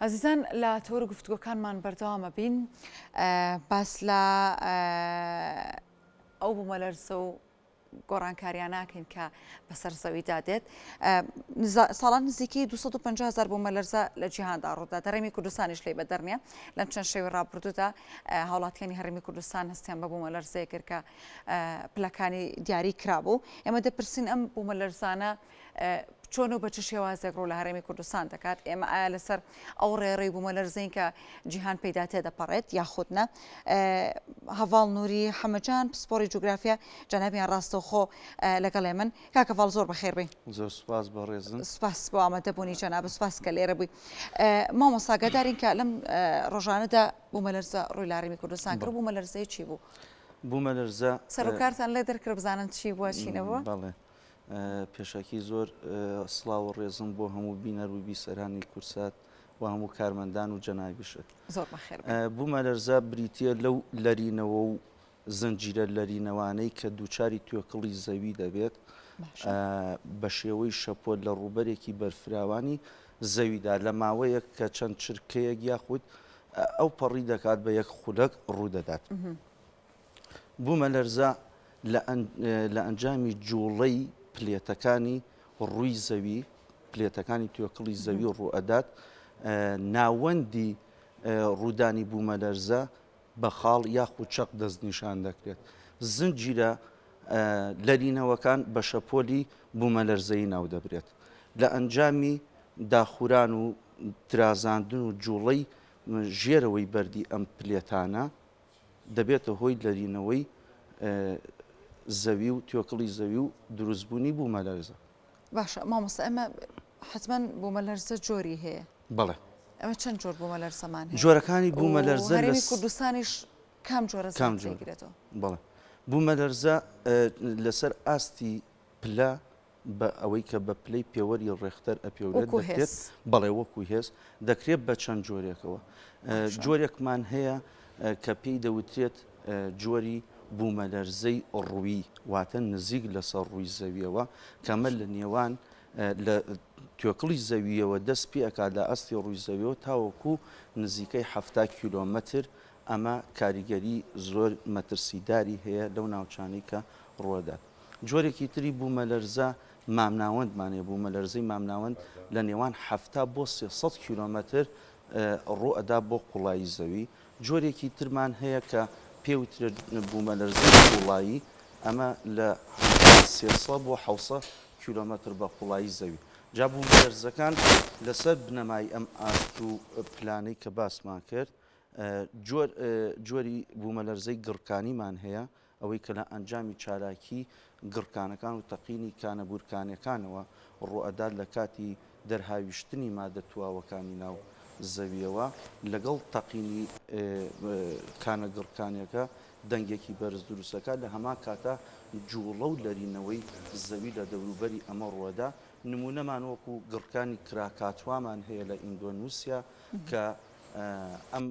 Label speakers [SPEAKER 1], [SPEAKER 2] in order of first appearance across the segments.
[SPEAKER 1] عزیزان لە تۆر گفتوگۆکانمان بەردەوامە بین باس لە ئەو بوومەلەرزە و گۆڕانکاریان ناکەین کە بەسەر زەویدا دێت. ساڵان نزیکی 250,000 بوومەلەرزە لە جیهاندا ڕوودا. دەرەمی کوردستانیش لێی بەدەرنیە. لەم چەند شەوی ڕابردوودا هاوڵاتیانی هەرێمی کوردستان هەستیان بە بوومەلەرزەیە کرد کە پلەکانی دیاری کرابوو. ئێمە دەپرسین ئەم بوومەلەرزانە چۆن و بە چ شێوازێک ڕوو لە هەرێمی کوردستان دەکات. ئێمە ئایا لەسەر ئەو ڕێڕەی بوومەلەرزەین کە جیهان پێدا تێدەپەڕێت یاخودنە. هەڤاڵ نووری حەمەجان پسپۆری جوگرافیا جەنابیان ڕاستەوخۆ لەگەڵ من. کاکە ڤاڵ زۆر بەخێر بێ.
[SPEAKER 2] زۆر سوپاس بە ڕێزن.
[SPEAKER 1] سوپاس بۆ ئامادەبوونی جەناب، سوپاس کە لێرە بووی. مامۆستا گەدارین کە لەم ڕۆژانەدا بوومەلەرزە ڕووی لە هەرێمی کوردستان کرد. بوومەلەرزەی چی بوو؟
[SPEAKER 2] بوومەلەرزە
[SPEAKER 1] سەرۆکارتان لێ دەرکرد بزانن چی بووە چی نەبووە؟
[SPEAKER 2] بەڵێ پێشەکی زۆر سڵاو و ڕێزم بۆ هەموو بینەر و بیسەرانی کورسات و هەموو کارمەندان و جەنابیشت.
[SPEAKER 1] زۆر بەخێر.
[SPEAKER 2] بوومەلەرزە بریتیە لەو لەرینەوە و زنجیرە لەرینەوانەی کە دووچاری توێکڵی زەوی دەبێت بە شێوەی شەپۆل لە ڕووبەرێکی بەرفراوانی زەویدا لە ماوەیەک کە چەند چرکەیەک یاخود ئەو پەڕی دەکات بە یەک خولەک ڕوودەدات. بوومەلەرزە لە ئەنجامی جوڵەی پلێتەکانی ڕووی زەوی پلێتەکانی توێکڵی زەوی ڕوئەدات. ناوەندی ڕوودانی بوومەلەرزە بە خاڵ یاخود چەق دەستنیشان دەکرێت. زنجیرە لەرینەوەکان بە شەپۆلی بوومەلەرزەی ناو دەبرێت. لە ئەنجامی داخوران و درازاندن و جوڵەی ژێرەوەی بەردی ئەم پلێتانە دەبێتە هۆی لەرینەوەی زەوی و توێکڵی زەوی و دروستبوونی بوومەلەرزە.
[SPEAKER 1] باشە مامۆستا ئەمە حتمەن بوومەلەرزە جۆری هەیە.
[SPEAKER 2] بەڵێ.
[SPEAKER 1] ئەمە چەند جۆر بوومەلەرزەمان هەیە؟
[SPEAKER 2] جۆرەکانی بوومەلەرزە
[SPEAKER 1] هەرێمی کوردستانیش کام جۆرە زیاترێگرێتەوە؟
[SPEAKER 2] بەڵێ. بوومەلەرزە لەسەر ئاستی پلە بە ئەوەی کە بە پلەی پێوەری ڕێختەر ئەپێورێت دەکرێت. بەڵێ وەکوی هێز دەکرێت بە چەند جۆرێکەوە. جۆرێکمان هەیە کە پێی دەوترێت جۆری بوومەلەرزەی ڕووی واتە نزیک لەسەر ڕووی زەویەوە کەمە لە نێوان لە توێکڵی زەویەوە دەست پێ ئەکات لە ئەستی ڕووی زەویەوە تاوەکو نزیکەی 70 کیلۆمەتر. ئەمە کاریگەری زۆر مەترسیداری هەیە لەو ناوچانەی کە ڕوەدات. جۆرێکی تری بوومەلەرزە مامناوەندمانەیە. بوومەلەرزەی مامناوەند لە نێوان 70 بۆ 300 کیلۆمەتر ڕوئەدا بۆ قوڵایی زەوی. جۆرێکی ترمان هەیە کە پێوترێت بوومەلەرزەی قوڵایی. ئەمە لە 300 بۆ 700 کیلۆمەتر بە قوڵایی زەوی. جا بوومەلەرزەکان لەسەر بنەمای ئەم ئاست و پلانەی کە باسمان کرد جۆری بوومەلەرزەی گڕکانیمان هەیە ئەوەی کە لە ئەنجامی چالاکی گڕکانەکان و تەقینی کانەبورکانەکانەوە ڕوئەدات لە کاتی دەرهاویشتنی مادە تواوەکانی ناو زەویەوە لەگەڵ تەقینی کانە گڕکانیەکە دەنگێکی بەرز دروستەکە لە هەمان کاتە جوڵە و لەرینەوەی زەوی لە دەوروبەری ئەمە ڕوەدا. نمونەمان وەکو گڕکانی کراکاتوامان هەیە لە ئیندۆنوسیا کە ئەم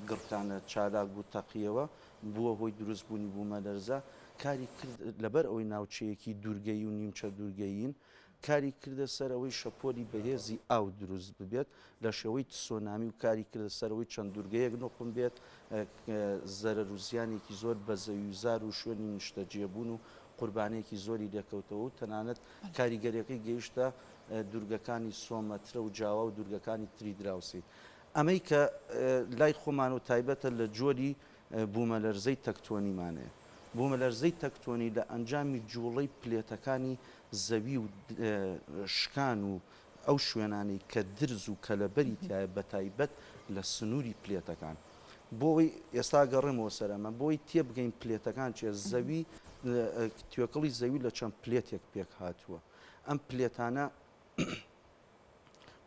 [SPEAKER 2] گڕکانە چالاک و تەقیەوە بووە هۆی دروستبوونی بوومەلەرزە. کاری کرد لەبەر ئەوەی ناوچەیەکی دوورگەی و نیمچە دوورگەیین کاری کردە سەرەوەی شەپۆلی بەهێزی ئاو دروست ببێت لە شێوەی تسۆنامی و کاری کردە سەرەوەی چەند دوورگەیەک نۆقم بێت زەرەر و زیانێکی زۆر بە زەویزار و شوێنی نیشتەجێبوون و قوربانەیەکی زۆری دەکەوتەوە و تەنانەت کاریگەریەکەی گەیشتە دوورگەکانی سۆمەترە و جاوا و دوورگەکانی تری دراوسی. ئەمەی کە لای خۆمان و تایبەتە لە جۆری بوومەلەرزەی تەکتۆنیمانەیە. بوومەلەرزەی تەکتۆنی لە ئەنجامی جوڵەی پلێتەکانی زەوی و شکان و ئەو شوێنانی کە درز و کەلەبەری تایە بە تایبەت لە سنووری پلێتەکان. بۆی ئێستا گەڕێمەوە سەرەمە بۆی تێبگەین پلێتەکان چێ زەوی توێکڵی زەوی لە چەند پلێتێک پێک هاتووە. ئەم پلێتانە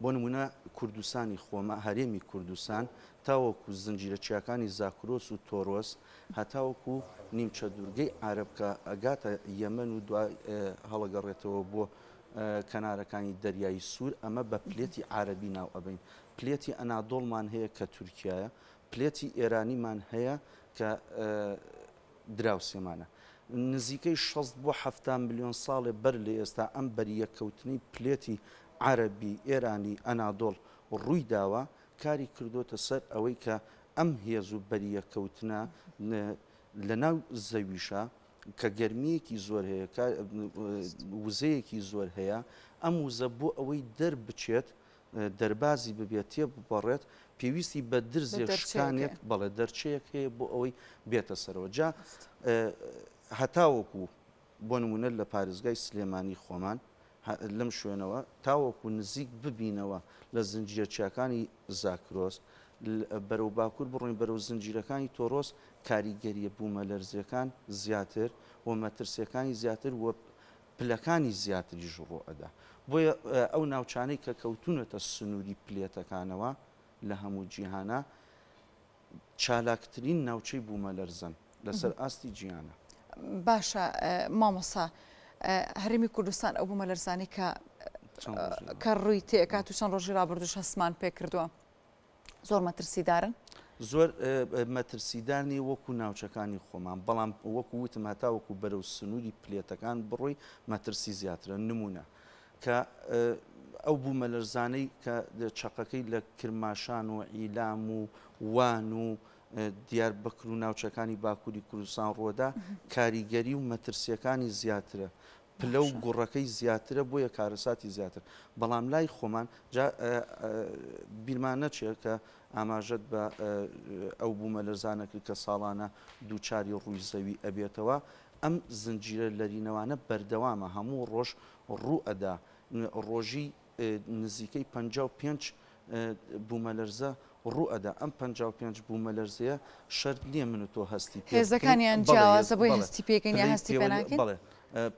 [SPEAKER 2] بۆ نمونە کوردستانی خۆمە هەرێمی کوردستان تاوەکو زنجیرە چیاکانی زاکرۆس و تۆرۆس هەتاوەکو نیمچە دوورگەی عارەبکە ئەگاتە یەمەن و دوای هەڵەگەڕێتەوە بۆ کەنارەکانی دەریایی سوور ئەمە بە پلێتی عارەبی ناو ئەبین. پلێتی ئەنادۆڵمان هەیە کە تورکایە، پلێتی ئێرانیمان هەیە کە دراوسێمانە. نزیکەی 60 بۆ 70 ملیۆن ساڵێ بەر لە ئێستا ئەم بەریەکەوتنی پلێتی عربی ئێرانی ئەنادۆڵ ڕووی داوە کاری کردوتە سەر ئەوەی کە ئەم هێز و بەریەکەوتنە لە ناو زەویشە کە گەرمیەکی زۆر هەیە وزەیەکی زۆر هەیە ئەم وزە بۆ ئەوەی دەربچێت دەربازی ببێت تێ بپەڕێت پێویستی بە درزێ شکانێک بەڵێ دەرچەیەک هەیە بۆ ئەوەی بێتە سەرەوە جا هەتاوەکو بۆ نمونە لە پارێزگای سلێمانی خۆمان لەم شوێنەوە تاوەکو نزیک ببینەوە لە زنجیرەچیەکانی زاکرۆس بەرەو باکوور بڕۆین بەرەو زنجیرەکانی تۆڕۆس کاریگەریە بوومەلەرزیەکان زیاتر و مەترسیەکانی زیاتر و پلەکانی زیاتری ژڕۆ ئەدا بۆیە ئەو ناوچانەی کە کەوتونەتە سنووری پلێتەکانەوە لە هەموو جیهانە چالاکترین ناوچەی بوومەلەرزن لەسەر ئاستی گیانە.
[SPEAKER 1] باشە مامۆسا هەرێمی کوردستان ئەو بوومەلەرزانی کە ڕووی تێکات و چەند ڕۆژی ڕابردوش هەسمان پێ کردووە زۆر مەترسیدارن؟
[SPEAKER 2] زۆر مەترسیدانی وەکو ناوچەکانی خۆمان بەڵام وەکو وتم هەتا وەکو بەرەو سنووری پلێتەکان بڕۆی مەترسی زیاترە نمونە کە ئەو بوومەلەرزانەی کە چەقەکەی لە کرماشان و عیلام و وان و دیار بەکر و ناوچەکانی باکووری کوردستان ڕۆدا کاریگەری و مەترسیەکانی زیاترە پلە و گوڕەکەی زیاترە بۆیە کارەساتی زیاتر بەڵام لای خۆمان بیرمان نەچێت کە ئاماژەت بە ئەو بوومەلەرزانەکە کە ساڵانە دووچاری ڕووی زەوی ئەبێتەوە ئەم زنجیرە لەرینەوانە بەردەوامە هەموو ڕۆژ ڕوو ئەدا ڕۆژی نزیکەی 55 بوومەلەرزە ڕوو ئەدا ئەم 55 بوومەلەرزەیە شەرت نییە من و تۆ هەستی
[SPEAKER 1] هێزەکانیان جیاوازە بۆی هەستی پێکەین یا هەستی پێ ناکەین؟
[SPEAKER 2] بەڵێ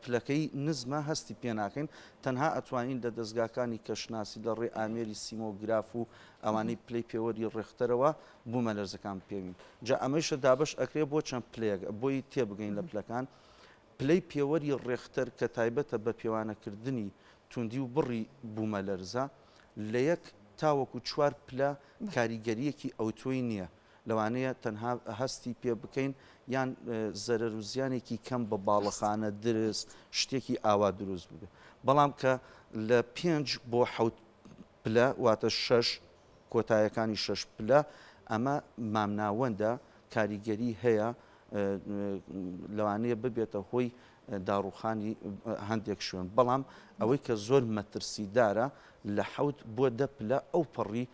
[SPEAKER 2] پلەکەی نزمە هەستی پێ ناکەین تەنها ئەتوانین لە دەستگاکانی کەشناسی لە ڕێ ئامێری سیمۆگراف و ئەوانەی پلەی پێوەری ڕێختەرەوە بوومەلەرزەکان پێوین جا ئەمەیشە دابش ئەکرێ بۆ چەند پلەیەک بۆی تێبگەین لە پلەکان پلەی پێوەری ڕێختەر کە تایبەتە بە پێوانەکردنی توندی و بڕی بوومەلەرزە لە یەک تاوەکو چوار پلە کاریگەریەکی ئەوتۆی نییە لەوانەیە تەنها هەستی پێ بکەین یان زەرەر و زیانێکی کەم بە باڵەخانە درست شتێکی ئاوا دروست ببێت بەڵام کە لە 5 بۆ 7 پلە واتە 6 کۆتایەکانی 6 پلە ئەمە مامناوەندە کاریگەری هەیە لەوانەیە ببێتە هۆی داڕوخانی هەندێک شوێن بەڵام ئەوەی کە زۆر مەترسیدارە لە 7 بۆ 10 پلە ئەو پەڕی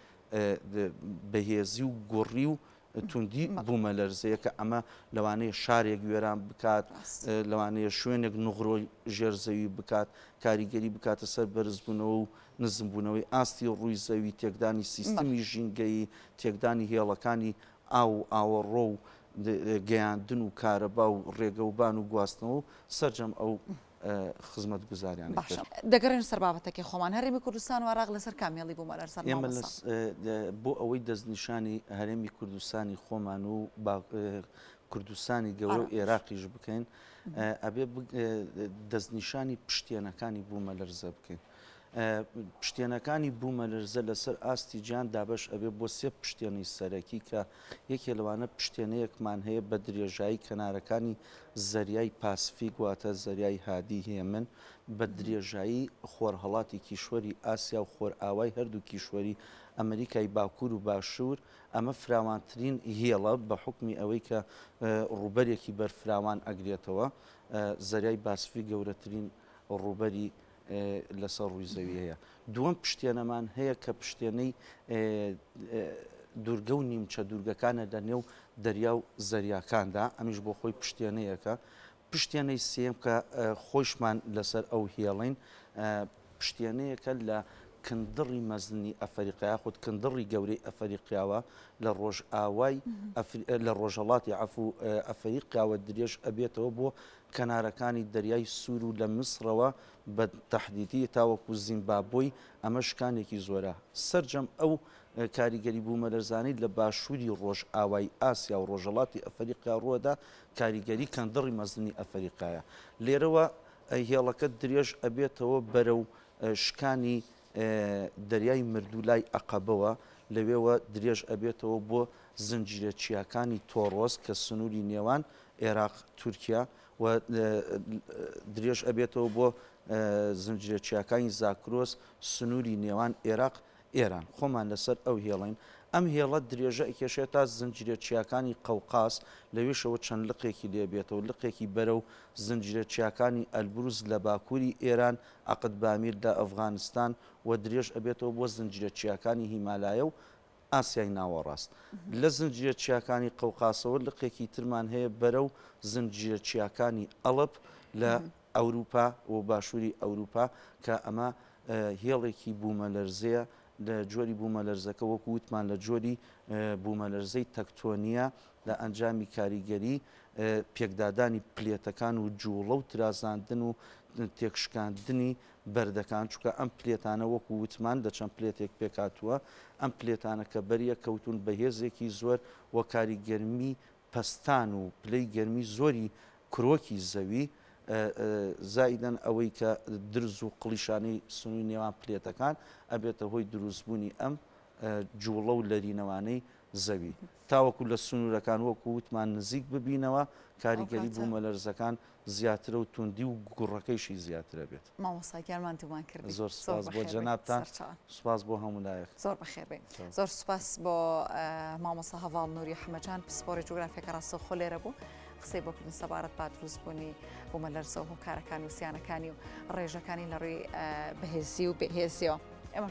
[SPEAKER 2] بەهێزی و گۆڕی و توندی بوومەلەرزەیە کە ئەمە لەوانەیە شارێک وێران بکات لەوانەیە شوێنێک نوغڕۆی ژێرزەوی بکات کاریگەری بکاتە سەر بەرزبوونەوە و نزمبوونەوەی ئاستی ڕووی زەوی تێکدانی سیستمی ژینگەی تێکدانی هێڵەکانی ئاوەڕۆ و گەیاندن و کارەبا و ڕێگەوبان و گواستنەوە سەرجەم ئەو خزمەت گوزاریان
[SPEAKER 1] دەگەڕێن سەر بابەتەکە خۆمان هەرێمی کوردستان وەراق لەسەر کامیاڵی بوومەلەرزان
[SPEAKER 2] ئێمە بۆ ئەوەی دەستنیشانی هەرێمی کوردستانی خۆمان و کوردستانی گەورە و عێراقیش بکەین ئەبێ دەستنیشانی پشتێنەکانی بوومەلەرزە بکەین پشتێنەکانی بوومەلەرزە لەسەر ئاستی گیان دابش ئەبێ بۆ 3 پشتێنەی سەرەکی کە یەکێ لەوانە پشتێنەیەکمان هەیە بە درێژایی کەنارەکانی زەریای پاسفیک واتە زەریای هادی هێمن بە درێژایی خۆرهەڵاتی کیشوەری ئاسیا و خۆر ئاوای هەردوو کیشوەری ئەمریکای باکوور و باشوور ئەمە فراوانترین هێڵە بە حکمی ئەوەی کە ڕووبەرێکی بەرفراوان ئەگرێتەوە زەریای پاسفیک گەورەترین ڕووبەری لەسەر ڕووی زەوی هەیە دووەم پشتێنەمان هەیە کە پشتێنەی دوورگە و نیمچە دوورگەکانە لە نێو دەریا و زەریاکاندا ئەمیش بۆ خۆی پشتێنەیەکە پشتێنەی سێم کە خۆشمان لەسەر ئەو هێڵین پشتێنەیەکە لە کندڕی مەزنی ئەفریقیا خۆت کندڕی گەورەی ئەفریقیاوە لە ڕۆژ ئاوای لە ڕۆژهەڵاتی عەفو ئەفریقیاوە درێژ ئەبێتەوە بۆ کەنارەکانی دەریای سوور و لە میسرەوە بە تەحدیدی تاوەکو زیمبابوی ئەمە شکانێکی زۆرە سەرجەم ئەو کاریگەری بوومەلەرزانەی لە باشووری ڕۆژ ئاوای ئاسیا و ڕۆژهەڵاتی ئەفریقیا ڕووەدا کاریگەری کەندڕی مەزنی ئەفریقایە لێرەوە هێڵەکە درێژ ئەبێتەوە بەرەو شکانی دەریای مردوولای ئەقەبەوە لەوێوە درێژ ئەبێتەوە بۆ زنجیرەچیەکانی تۆڕۆس کە سنووری نێوان عێراق تورکیا و درێژ ئەبێتەوە بۆ زنجیرەچیەکانی زاکرۆس سنووری نێوان عێراق ئێران خۆمان لەسەر ئەو هێڵین ئەم هێڵە درێژە ئەکێشێت تا زنجیرە چیاکانی قەوقاس لەوێشەوە چەند لقێکی لێبێتەوە لقێکی بەرەو زنجیرە چیاکانی ئەلبروز لە باکووری ئێران عقد بامیر لە ئەفغانستان و درێژ ئەبێتەوە بۆ زنجیرە چیاکانی هیمالایە و ئاسیای ناوەڕاست لە زنجیرە چیاکانی قەوقاسەوە لقێکی ترمان هەیە بەرەو زنجیرە چیاکانی ئەڵپ لە ئەوروپا و باشووری ئەوروپا کە ئەمە هێڵێکی بوومەلەرزەیە لە جۆری بوومەلەرزەکە وەکو وتمان لە جۆری بوومەلەرزەی تەکتۆنیە لە ئەنجامی کاریگەری پێکدادانی پلێتەکان و جوڵە و ترازاندن و تێکشکاندنی بەردەکان چونکە ئەم پلێتانە وەکو وتمان لە چەند پلێتێک پێکاتووە ئەم پلێتانە کە بەریە کەوتون بەهێزێکی زۆر وە کاریگەرمی پەستان و پلەی گەرمی زۆری کرۆکی زەوی زائیدەن ئەوەی کە درز و قڵیشانەی سنووی نێوان پلێتەکان ئەبێتە هۆی دروستبوونی ئەم جوڵە و لەرینەوانەی زەوی تاوەکو لە سنوورەکان وەکو وتمان نزیک ببینەوە کاریگەری بوومەلەرزەکان زیاترە و توندی و گوڕەکەیشی زیاترە بێت
[SPEAKER 1] مامۆستاگەرمان دومان کرد
[SPEAKER 2] زۆر سپاس بۆ جەنابتان سپاس بۆ هەمولایەک
[SPEAKER 1] زۆر بەخێر بێت زۆر سپاس بۆ مامۆستا هەواڵ نووری حەمەجان پسپۆری جوگرافیەکە ڕاستەوخۆ لێرە بوو قسەی بۆ کردن سەبارەت با دروستبوونی بوومەلەرزە و هۆکارەکانی و سیانەکانی و ڕێژەکانی لە ڕووی بەهێزی و بەهێزیەوە